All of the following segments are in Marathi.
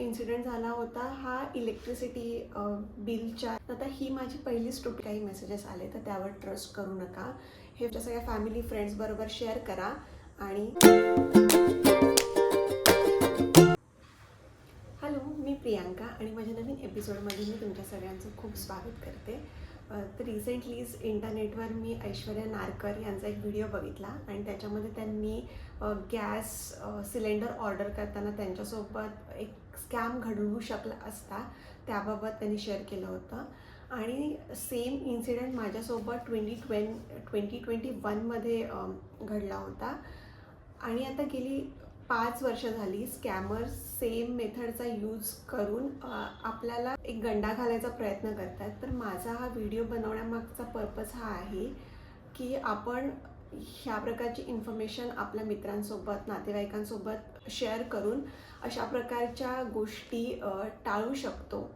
इन्सिडेंट झाला होता हा इलेक्ट्रिसिटी बिलच्या. आता ही माझी पहिली स्टोरी. काही मेसेजेस आले तर त्यावर ट्रस्ट करू नका. हे सगळ्या फॅमिली फ्रेंड्सबरोबर शेअर करा. आणि हॅलो, मी प्रियांका आणि माझ्या नवीन एपिसोडमध्ये मी तुमच्या सगळ्यांचं खूप स्वागत करते. तर रिसेंटलीच इंटरनेटवर मी ऐश्वर्या नारकर यांचा एक व्हिडिओ बघितला आणि त्याच्यामध्ये त्यांनी गॅस सिलेंडर ऑर्डर करताना त्यांच्यासोबत एक स्कॅम घडू शकला असता त्याबाबत त्यांनी शेअर केलं होतं. आणि सेम इन्सिडेंट माझ्यासोबत 2021मध्ये घडला होता. आणि आता गेली 5 वर्ष झाली स्कॅमर्स सेम मेथडचा यूज करून आपल्याला एक गंडा घालायचा प्रयत्न करतात. तर माझा हा व्हिडिओ बनवण्यामागचा पर्पज हा आहे की आपण ह्या प्रकारची इन्फॉर्मेशन आपल्या मित्रांसोबत, नातेवाईकांसोबत शेअर करून अशा प्रकारच्या गोष्टी टाळू शकतो.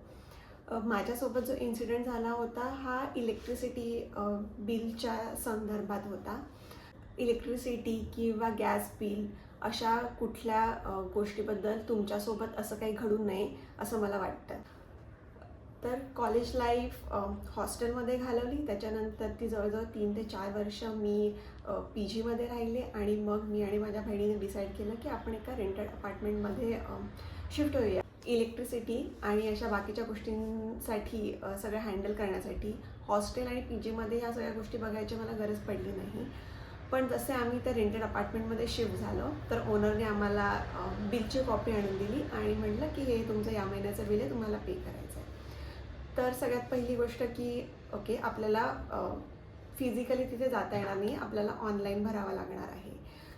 माझ्यासोबत जो इन्सिडेंट झाला होता हा इलेक्ट्रिसिटी बिलच्या संदर्भात होता. इलेक्ट्रिसिटी किंवा गॅस बिल अशा कुठल्या गोष्टीबद्दल तुमच्यासोबत असं काही घडू नये असं मला वाटतं. तर कॉलेज लाईफ हॉस्टेलमध्ये घालवली. त्याच्यानंतर ती जवळजवळ 3 ते 4 वर्ष मी PGमध्ये राहिले आणि मग मी आणि माझ्या बहिणीने डिसाईड केलं की आपण एका रेंटेड अपार्टमेंटमध्ये शिफ्ट होऊया. इलेक्ट्रिसिटी आणि अशा बाकीच्या गोष्टींसाठी सगळं हँडल करण्यासाठी हॉस्टेल आणि PGमध्ये ह्या सगळ्या गोष्टी बघायची मला गरज पडली नाही. पण जसे आम्ही त्या रेंटेड अपार्टमेंटमध्ये शिफ्ट झालो तर ओनरने आम्हाला बिलची कॉपी आणून दिली आणि म्हटलं की हे तुमचं या महिन्याचं बिल आहे, तुम्हाला पे करायचं आहे. तर सगळ्यात पहिली गोष्ट की ओके, आपल्याला फिजिकली तिथे जाता येणार नाही, आपल्याला ऑनलाईन भरावं लागणार आहे.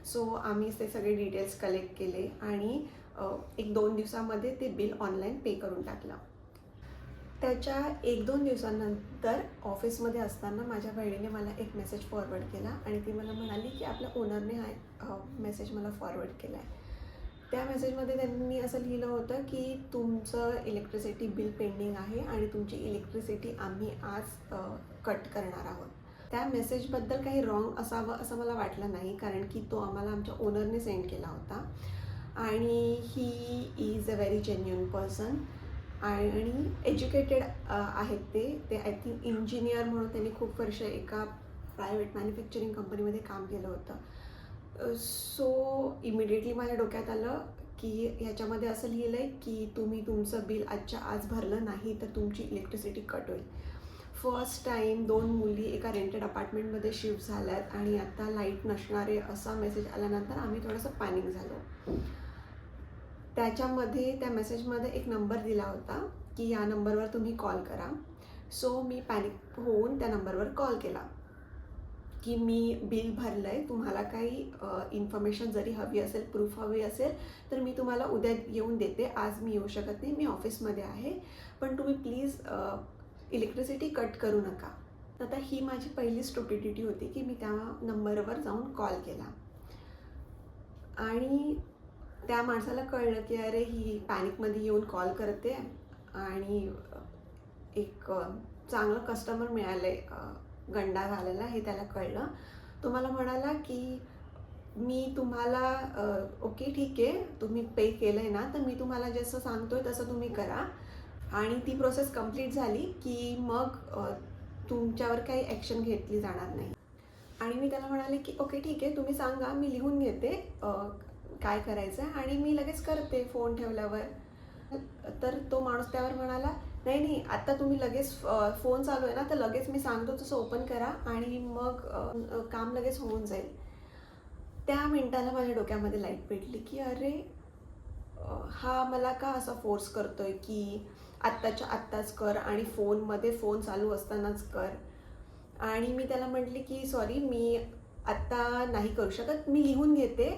सो आम्ही ते सगळे डिटेल्स कलेक्ट केले आणि 1-2 दिवसामध्ये ते बिल ऑनलाईन पे करून टाकलं. त्याच्या 1-2 दिवसांनंतर ऑफिसमध्ये असताना माझ्या बहिणीने मला एक मेसेज फॉरवर्ड केला आणि ती मला म्हणाली की आपल्या ओनरने हा मेसेज मला फॉरवर्ड केला आहे. त्या मेसेजमध्ये त्यांनी असं लिहिलं होतं की तुमचं इलेक्ट्रिसिटी बिल पेंडिंग आहे आणि तुमची इलेक्ट्रिसिटी आम्ही आज कट करणार आहोत. त्या मेसेजबद्दल काही रॉंग असावं असं मला वाटलं नाही, कारण की तो आम्हाला आमच्या ओनरने सेंड केला होता आणि he is a very genuine person आणि एज्युकेटेड आहेत ते आय थिंक इंजिनियर म्हणून त्यांनी खूप वर्ष एका प्रायव्हेट मॅन्युफॅक्चरिंग कंपनीमध्ये काम केलं होतं. सो इमिडिएटली माझ्या डोक्यात आलं की ह्याच्यामध्ये असं लिहिलं आहे की तुम्ही तुमचं बिल आजच्या आज भरलं नाही तर तुमची इलेक्ट्रिसिटी कट होईल. फर्स्ट टाईम 2 मुली एका रेंटेड अपार्टमेंटमध्ये शिफ्ट झाल्यात आणि आता लाईट नसणारे असा मेसेज आल्यानंतर आम्ही थोडंसं पॅनिक झालो. त्याच्यामध्ये त्या मेसेजमध्ये एक नंबर दिला होता की या नंबरवर तुम्ही कॉल करा. सो मी पॅनिक होऊन त्या नंबरवर कॉल केला की मी बिल भरलं आहे, तुम्हाला काही इन्फॉर्मेशन जरी हवी असेल, प्रूफ हवी असेल तर मी तुम्हाला उद्या येऊन देते, आज मी येऊ शकत नाही, मी ऑफिसमध्ये आहे, पण तुम्ही प्लीज इलेक्ट्रिसिटी कट करू नका. आता ही माझी पहिली स्टुपिडिटी होती की मी त्या नंबरवर जाऊन कॉल केला आणि त्या माणसाला कळलं की अरे ही पॅनिकमध्ये येऊन कॉल करते आणि एक चांगलं कस्टमर मिळालं आहे गंडा घालायला हे त्याला कळलं. तो मला म्हणाला की मी तुम्हाला ओके ठीक आहे, तुम्ही पे केलं आहे ना, तर मी तुम्हाला जसं सांगतो आहे तसं तुम्ही करा आणि ती प्रोसेस कंप्लीट झाली की मग तुमच्यावर काही ॲक्शन घेतली जाणार नाही. आणि मी त्याला म्हणाले की ओके ठीक आहे, तुम्ही सांगा, मी लिहून घेते काय करायचं आहे आणि मी लगेच करते फोन ठेवल्यावर. तर तो माणूस त्यावर म्हणाला नाही नाही, आत्ता तुम्ही लगेच फोन चालू आहे ना, तर लगेच मी सांगतो तसं ओपन करा आणि मग काम लगेच होऊन जाईल. त्या मिनिटाला माझ्या डोक्यामध्ये लाईट पेटली की अरे हा मला का असा फोर्स करतोय की आत्ताच्या आत्ताच कर आणि फोन चालू असतानाच कर. आणि मी त्याला म्हटले की सॉरी, मी आत्ता नाही करू शकत, मी लिहून घेते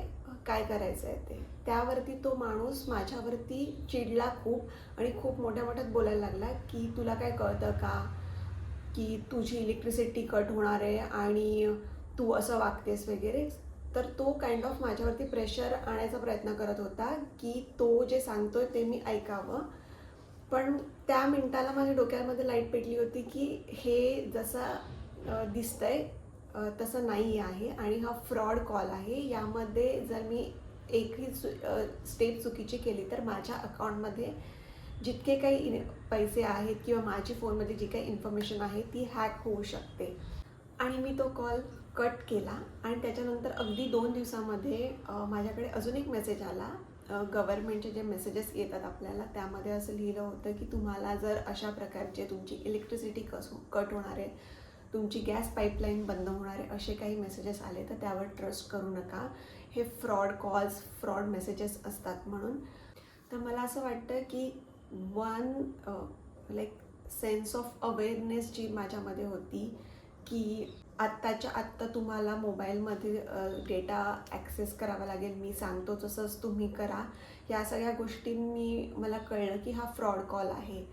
काय करायचं आहे ते. त्यावरती तो माणूस माझ्यावरती चिडला खूप आणि खूप मोठ्या मोठ्यात बोलायला लागला की तुला काय कळतं का की तुझी इलेक्ट्रिसिटी कट होणार आहे आणि तू असं वागतेस वगैरे. तर तो काइंड ऑफ माझ्यावरती प्रेशर आणायचा प्रयत्न करत होता की तो जे सांगतोय ते मी ऐकावं. पण त्या मिनिटाला माझ्या डोक्यामध्ये लाईट पेटली होती की हे जसं दिसतंय तसं नाही आहे आणि हा फ्रॉड कॉल आहे. यामध्ये जर मी एकही स्टेप चुकीची केली तर माझ्या अकाउंटमध्ये जितके काही पैसे आहेत किंवा माझी फोनमध्ये जी काही इन्फॉर्मेशन आहे ती हॅक होऊ शकते. आणि मी तो कॉल कट केला आणि त्याच्यानंतर अगदी 2 दिवसामध्ये माझ्याकडे अजून एक मेसेज आला. गव्हर्नमेंटचे जे मेसेजेस येतात आपल्याला त्यामध्ये असं लिहिलं होतं की तुम्हाला जर अशा प्रकारचे तुमची इलेक्ट्रिसिटी कट होणार आहे, तुमची गॅस पाईपलाईन बंद होणार आहे, असे काही मेसेजेस आले तर त्यावर ट्रस्ट करू नका. हे फ्रॉड कॉल्स, फ्रॉड मेसेजेस असतात म्हणून. तर मला असं वाटतं की लाईक सेन्स ऑफ अवेअरनेस जी माझ्यामध्ये होती की आत्ताच्या आत्ता तुम्हाला मोबाईलमध्ये डेटा ॲक्सेस करावा लागेल, मी सांगतो तसंच तुम्ही करा. या सगळ्या गोष्टींनी मला कळलं की हा फ्रॉड कॉल आहे.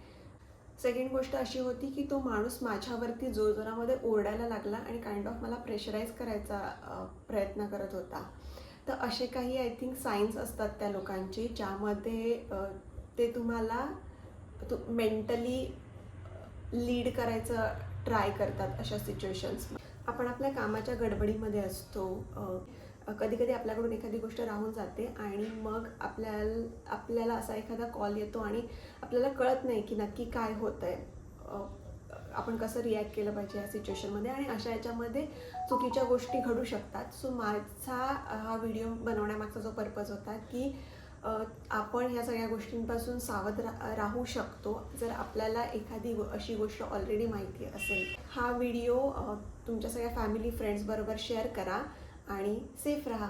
सेकंड गोष्ट अशी होती की तो माणूस माझ्यावरती जोरजोरामध्ये ओरडायला लागला आणि काइंड ऑफ मला प्रेशराईज करायचा प्रयत्न करत होता. तर असे काही आय थिंक सायन्स असतात त्या लोकांचे ज्यामध्ये ते तुम्हाला मेंटली लीड करायचं ट्राय करतात अशा सिच्युएशन्स. आपण आपल्या कामाच्या गडबडीमध्ये असतो, कधी कधी आपल्याकडून एखादी गोष्ट राहून जाते आणि मग आपल्याला असा एखादा कॉल येतो आणि आपल्याला कळत नाही की नक्की काय होतं आहे, आपण कसं रिॲक्ट केलं पाहिजे या सिच्युएशनमध्ये आणि अशा याच्यामध्ये चुकीच्या गोष्टी घडू शकतात. सो माझा हा व्हिडिओ बनवण्यामागचा जो पर्पज होता की आपण ह्या सगळ्या गोष्टींपासून सावध राहू शकतो जर आपल्याला एखादी अशी गोष्ट ऑलरेडी माहिती असेल. हा व्हिडिओ तुमच्या सगळ्या फॅमिली फ्रेंड्सबरोबर शेअर करा आणि सेफ राहा.